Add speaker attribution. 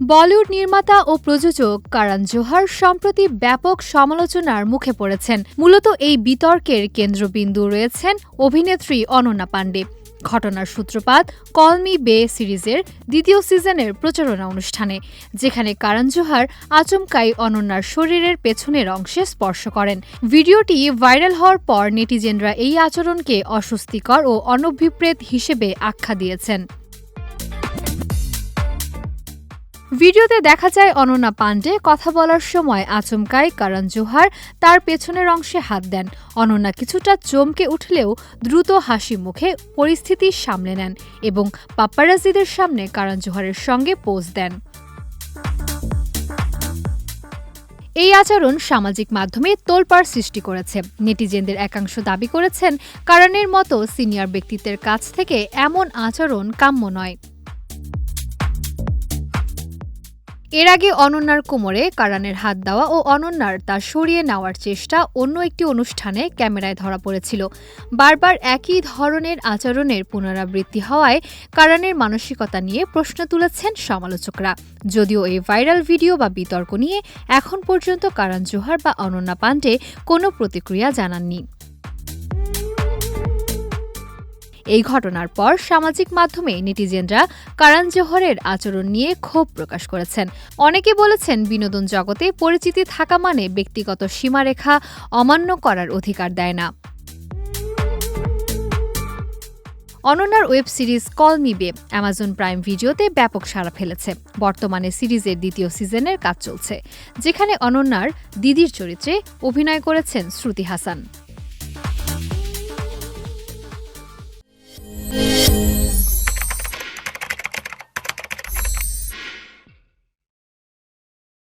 Speaker 1: বলিউড নির্মাতা ও প্রযোজক করণ জোহর সম্প্রতি ব্যাপক সমালোচনার মুখে পড়েছেন। মূলত এই বিতর্কের কেন্দ্রবিন্দু রয়েছেন অভিনেত্রী অনন্যা পাণ্ডে। ঘটনার সূত্রপাত কল মি বে সিরিজের দ্বিতীয় সিজনের প্রচারণা অনুষ্ঠানে, যেখানে করণ জোহর আচমকাই অনন্যার শরীরের পেছনের অংশে স্পর্শ করেন। ভিডিওটি ভাইরাল হওয়ার পর নেটিজেনরা এই আচরণকে অস্বস্তিকর ও অনভিপ্রেত হিসেবে আখ্যা দিয়েছেন। ভিডিওতে দেখা যায় অনন্যা পাণ্ডে কথা বলার সময় আচমকাই করণ জোহর তার পেছনের অংশে হাত দেন। অনন্যা কিছুটা চমকে উঠলেও দ্রুত হাসি মুখে পরিস্থিতি সামলে নেন এবং পাপ্পারাজিদের সামনে করণ জোহরের সঙ্গে পোজ দেন। এই আচরণ সামাজিক মাধ্যমে তোলপাড় সৃষ্টি করেছে। নেটিজেনদের একাংশ দাবি করেছেন, করণের মতো সিনিয়র ব্যক্তিত্বের কাছ থেকে এমন আচরণ কাম্য নয়। এর আগে অনন্যার কোমরে করণের হাত দেওয়া ও অনন্যার তা সরিয়ে নেওয়ার চেষ্টা অন্য একটি অনুষ্ঠানে ক্যামেরায় ধরা পড়েছিল। বারবার একই ধরনের আচরণের পুনরাবৃত্তি হওয়ায় করণের মানসিকতা নিয়ে প্রশ্ন তুলেছেন সমালোচকরা। যদিও এই ভাইরাল ভিডিও বা বিতর্ক নিয়ে এখন পর্যন্ত করণ জোহর বা অনন্যা পাণ্ডে কোনো প্রতিক্রিয়া জানাননি। এই ঘটনার পর সামাজিক মাধ্যমে নেটিজেনরা করণ জোহরের আচরণ নিয়ে ক্ষোভ প্রকাশ করেছেন। অনেকে বলেছেন, বিনোদন জগতে পরিচিতি থাকা মানে ব্যক্তিগত সীমারেখা অমান্য করার অধিকার দেয় না। অনন্যার ওয়েব সিরিজ কল মি বে অ্যামাজন প্রাইম ভিডিওতে ব্যাপক সাড়া ফেলেছে। বর্তমানে সিরিজের দ্বিতীয় সিজনের কাজ চলছে, যেখানে অনন্যার দিদির চরিত্রে অভিনয় করেছেন শ্রুতি হাসান।